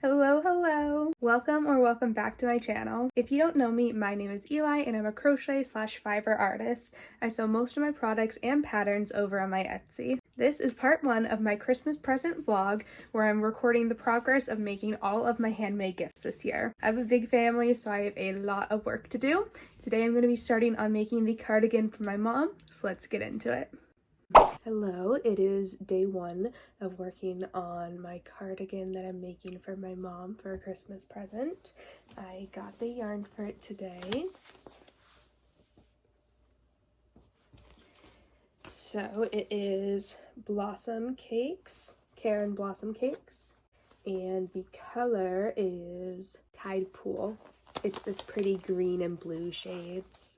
Hello! Welcome back to my channel. If you don't know me, my name is Eli and I'm a crochet/fiber artist. I sell most of my products and patterns over on my Etsy. This is part 1 of my Christmas present vlog where I'm recording the progress of making all of my handmade gifts this year. I have a big family, so I have a lot of work to do. Today I'm going to be starting on making the cardigan for my mom, so let's get into it. Hello, it is day 1 of working on my cardigan that I'm making for my mom for a Christmas present. I got the yarn for it today. So it is Blossom Cakes, Karen Blossom Cakes, and the color is Tide Pool. It's this pretty green and blue shades.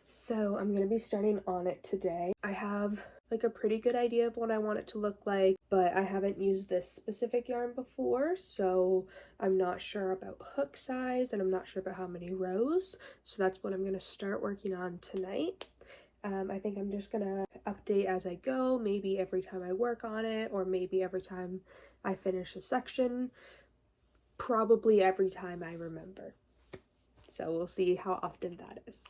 So I'm going to be starting on it today. I have like a pretty good idea of what I want it to look like, but I haven't used this specific yarn before, so I'm not sure about hook size and I'm not sure about how many rows. So that's what I'm going to start working on tonight. I think I'm just going to update as I go, maybe every time I work on it, or maybe every time I finish a section, probably every time I remember. So we'll see how often that is.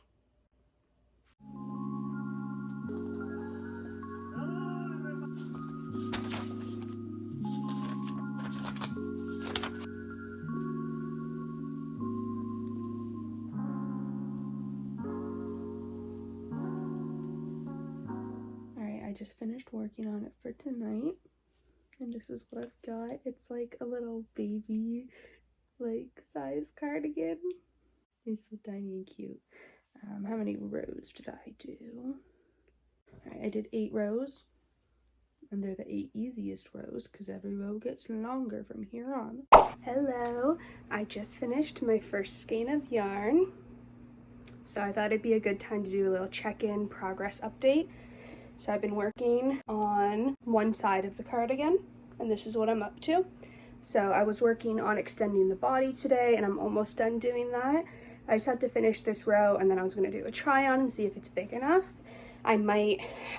I just finished working on it for tonight, and this is what I've got. It's like a little baby like size cardigan. It's so tiny and cute. How many rows did I do? Alright, I did 8 rows, and they're the 8 easiest rows because every row gets longer from here on. Hello! I just finished my first skein of yarn, so I thought it'd be a good time to do a little check-in progress update. So I've been working on one side of the cardigan, and this is what I'm up to. So I was working on extending the body today, and I'm almost done doing that. I just had to finish this row, and then I was going to do a try on and see if it's big enough. I'm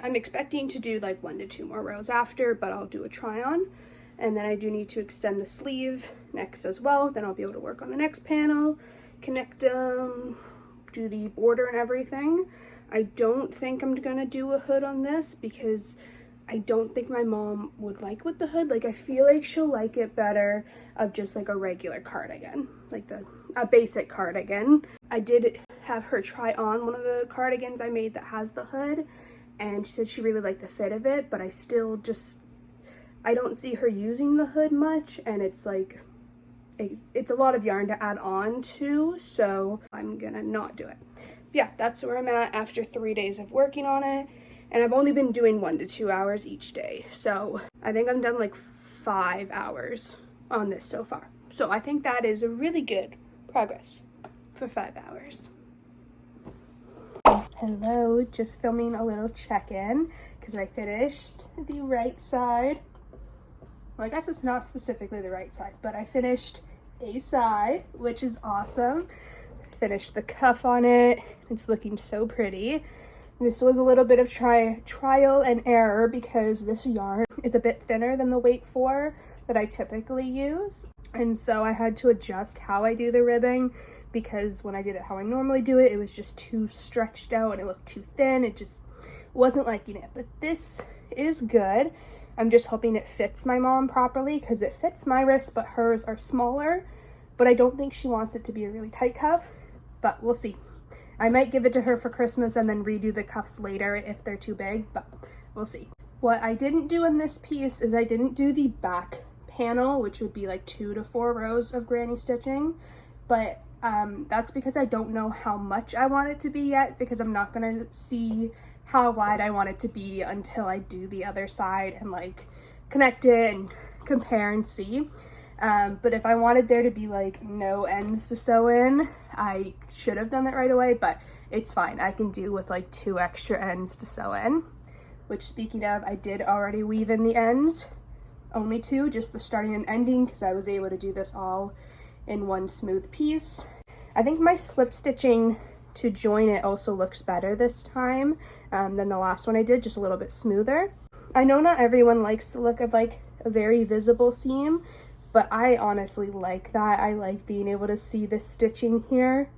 expecting to do like 1 to 2 more rows after, but I'll do a try on. And then I do need to extend the sleeve next as well. Then I'll be able to work on the next panel, connect them, do the border and everything. I don't think I'm gonna do a hood on this because I don't think my mom would like with the hood. Like, I feel like she'll like it better of just like a regular cardigan, like a basic cardigan. I did have her try on one of the cardigans I made that has the hood, and she said she really liked the fit of it, but I still just, I don't see her using the hood much, and it's like, it's a lot of yarn to add on to, so I'm gonna not do it. Yeah, that's where I'm at after 3 days of working on it, and I've only been doing 1 to 2 hours each day, so I think I've done like 5 hours on this so far. So I think that is a really good progress for 5 hours. Hello, just filming a little check-in because I finished the right side. Well, I guess it's not specifically the right side, but I finished a side, which is awesome. Finished the cuff on it. It's looking so pretty. This was a little bit of trial and error because this yarn is a bit thinner than the weight 4 that I typically use, and so I had to adjust how I do the ribbing because when I did it how I normally do it, it was just too stretched out and it looked too thin. It just wasn't liking it, but this is good. I'm just hoping it fits my mom properly because it fits my wrist, but hers are smaller, but I don't think she wants it to be a really tight cuff. But we'll see. I might give it to her for Christmas and then redo the cuffs later if they're too big, but we'll see. What I didn't do in this piece is I didn't do the back panel, which would be like 2 to 4 rows of granny stitching, but that's because I don't know how much I want it to be yet, because I'm not going to see how wide I want it to be until I do the other side and like connect it and compare and see. But if I wanted there to be like no ends to sew in, I should have done that right away, but it's fine. I can do with like 2 extra ends to sew in, which, speaking of, I did already weave in the ends, only 2, just the starting and ending, because I was able to do this all in one smooth piece. I think my slip stitching to join it also looks better this time than the last one I did, just a little bit smoother. I know not everyone likes the look of like a very visible seam, but I honestly like that. I like being able to see the stitching here.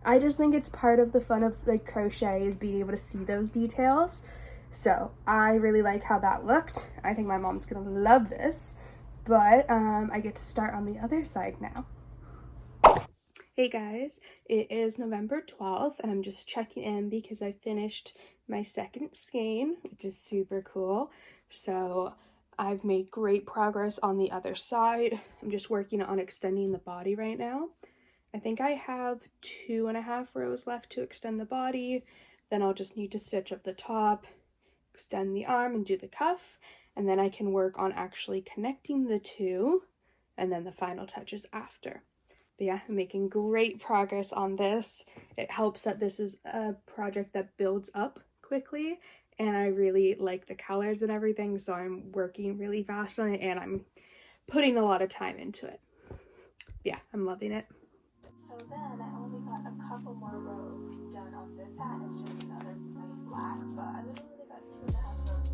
I just think it's part of the fun of like crochet, is being able to see those details. So I really like how that looked. I think my mom's gonna love this, but I get to start on the other side now. Hey guys, it is November 12th and I'm just checking in because I finished my second skein, which is super cool. So I've made great progress on the other side. I'm just working on extending the body right now. I think I have 2.5 rows left to extend the body. Then I'll just need to stitch up the top, extend the arm, and do the cuff. And then I can work on actually connecting the two, and then the final touches after. But yeah, I'm making great progress on this. It helps that this is a project that builds up quickly, and I really like the colors and everything, so I'm working really fast on it, and I'm putting a lot of time into it. Yeah, I'm loving it. So then I only got a couple more rows done on this hat. It's just another plain black, but I literally got 2.5 rows.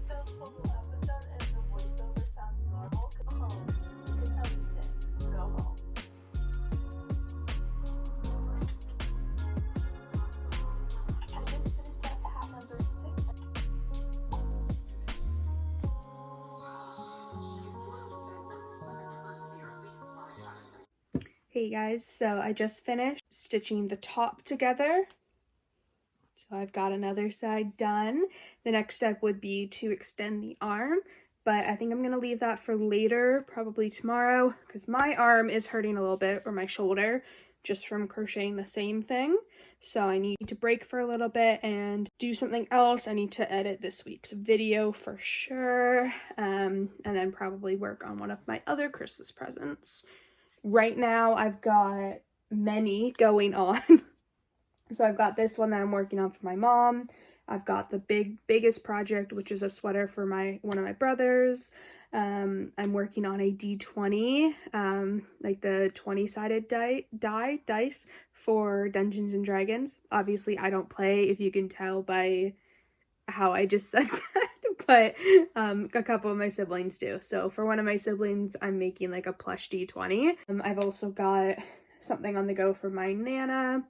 The whole episode and the voiceover sounds normal. Go home. You can tell you're sick. Go home. I just finished up hat number 6. Hey guys, so I just finished stitching the top together. So I've got another side done. The next step would be to extend the arm, but I think I'm going to leave that for later, probably tomorrow, because my arm is hurting a little bit, or my shoulder, just from crocheting the same thing. So I need to break for a little bit and do something else. I need to edit this week's video for sure, and then probably work on one of my other Christmas presents. Right now I've got many going on. So I've got this one that I'm working on for my mom. I've got the biggest project, which is a sweater for one of my brothers. I'm working on a D20, like the 20-sided dice for Dungeons and Dragons. Obviously I don't play, if you can tell by how I just said that. But a couple of my siblings do. So for one of my siblings, I'm making like a plush D20. I've also got something on the go for my Nana.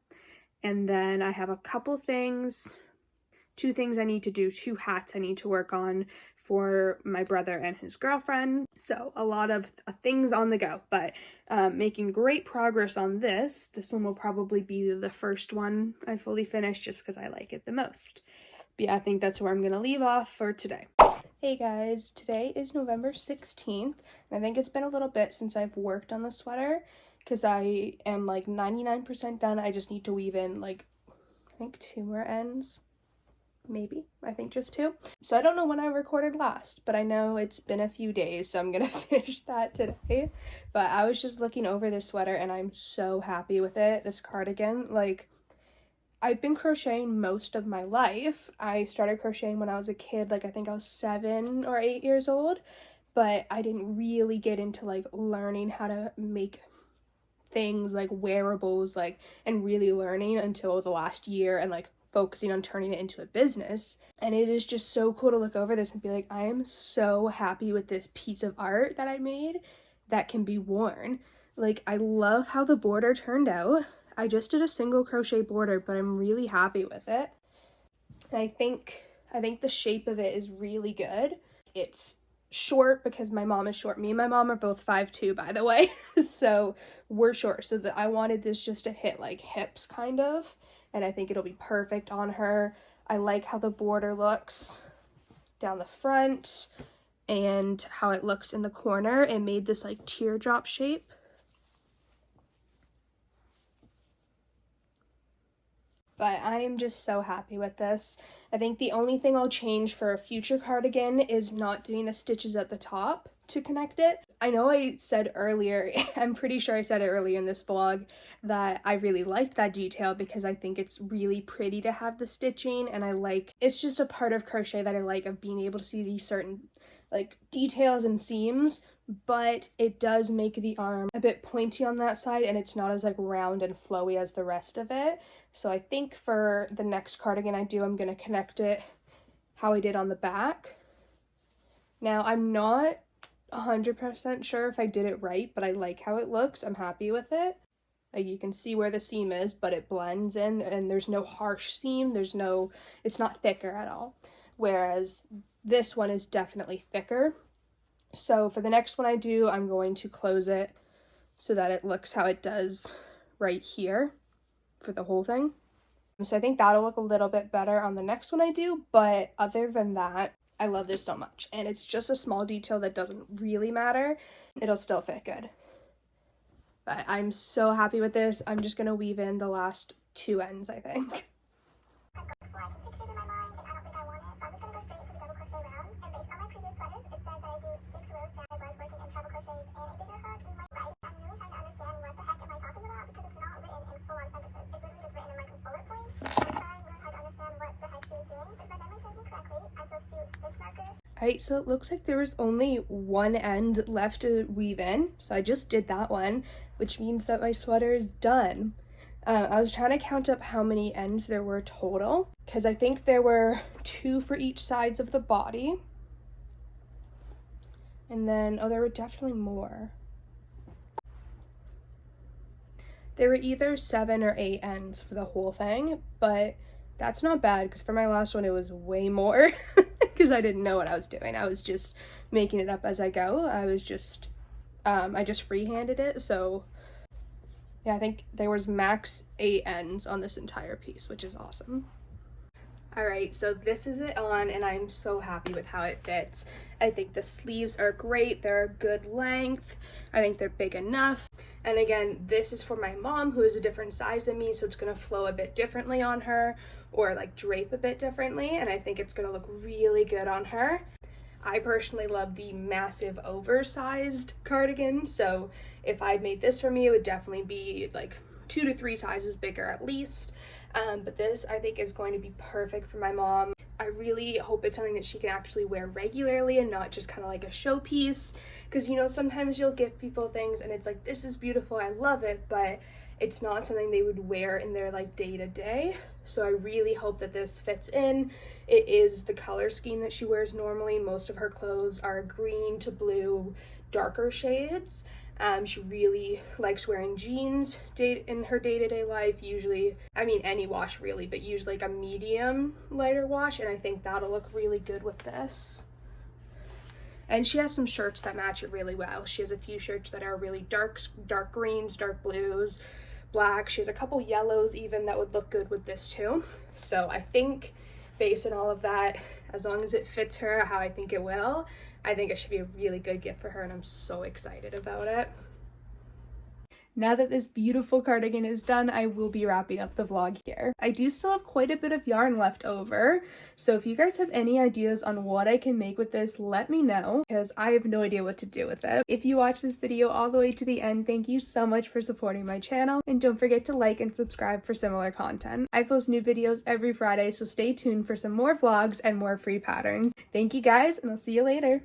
And then I have a couple things, 2 things I need to do, 2 hats I need to work on for my brother and his girlfriend. So a lot of things on the go, but making great progress on this. This one will probably be the first one I fully finish just because I like it the most. But yeah, I think that's where I'm going to leave off for today. Hey guys, today is November 16th, and I think it's been a little bit since I've worked on the sweater, because I am like 99% done. I just need to weave in like, I think 2 more ends, maybe, I think just 2. So I don't know when I recorded last, but I know it's been a few days, so I'm going to finish that today. But I was just looking over this sweater, and I'm so happy with it, this cardigan. Like, I've been crocheting most of my life. I started crocheting when I was a kid, like I think I was 7 or 8 years old, but I didn't really get into like learning how to make things like wearables, like, and really learning until the last year, and like focusing on turning it into a business. And it is just so cool to look over this and be like, I am so happy with this piece of art that I made that can be worn. Like, I love how the border turned out. I just did a single crochet border, but I'm really happy with it. And I think the shape of it is really good. It's short because my mom is short. Me and my mom are both 5'2", by the way. So we're short. So I wanted this just to hit like hips kind of. And I think it'll be perfect on her. I like how the border looks down the front and how it looks in the corner. It made this like teardrop shape. But I am just so happy with this. I think the only thing I'll change for a future cardigan is not doing the stitches at the top to connect it. I know I said earlier, I'm pretty sure I said it earlier in this vlog, that I really liked that detail because I think it's really pretty to have the stitching, and it's just a part of crochet that I like, of being able to see these certain like details and seams but it does make the arm a bit pointy on that side, and it's not as like round and flowy as the rest of it. So I think for the next cardigan I do, I'm going to connect it how I did on the back. Now I'm not 100% sure if I did it right, but I like how it looks. I'm happy with it. Like, you can see where the seam is, but it blends in, and there's no harsh seam. It's not thicker at all. Whereas this one is definitely thicker. So for the next one I do, I'm going to close it so that it looks how it does right here for the whole thing. So I think that'll look a little bit better on the next one I do, but other than that, I love this so much. And it's just a small detail that doesn't really matter. It'll still fit good. But I'm so happy with this. I'm just going to weave in the last 2 ends, I think. Alright, so it looks like there was only 1 end left to weave in, so I just did that one, which means that my sweater is done. I was trying to count up how many ends there were total, because I think there were 2 for each sides of the body, and then, oh, there were definitely more. There were either 7 or 8 ends for the whole thing, but that's not bad, because for my last one it was way more, because I didn't know what I was doing. I was just making it up as I go. I just freehanded it, so yeah, I think there was max 8 ends on this entire piece, which is awesome. Alright, so this is it on, and I'm so happy with how it fits. I think the sleeves are great. They're a good length. I think they're big enough. And again, this is for my mom, who is a different size than me, so it's going to flow a bit differently on her, or like drape a bit differently, and I think it's going to look really good on her. I personally love the massive oversized cardigan, so if I'd made this for me, it would definitely be like 2 to 3 sizes bigger at least. But this I think is going to be perfect for my mom. I really hope it's something that she can actually wear regularly and not just kind of like a showpiece, because you know, sometimes you'll give people things and it's like, this is beautiful, I love it, but it's not something they would wear in their like day-to-day. So I really hope that this fits in. It is the color scheme that she wears normally. Most of her clothes are green to blue, darker shades. She really likes wearing jeans in her day-to-day life, usually, I mean any wash really, but usually like a medium lighter wash, and I think that'll look really good with this. And she has some shirts that match it really well. She has a few shirts that are really dark greens, dark blues, black. She has a couple yellows even that would look good with this too. So I think based on all of that, as long as it fits her how I think it will, I think it should be a really good gift for her, and I'm so excited about it. Now that this beautiful cardigan is done, I will be wrapping up the vlog here. I do still have quite a bit of yarn left over, so if you guys have any ideas on what I can make with this, let me know, because I have no idea what to do with it. If you watched this video all the way to the end, thank you so much for supporting my channel, and don't forget to like and subscribe for similar content. I post new videos every Friday, so stay tuned for some more vlogs and more free patterns. Thank you guys, and I'll see you later.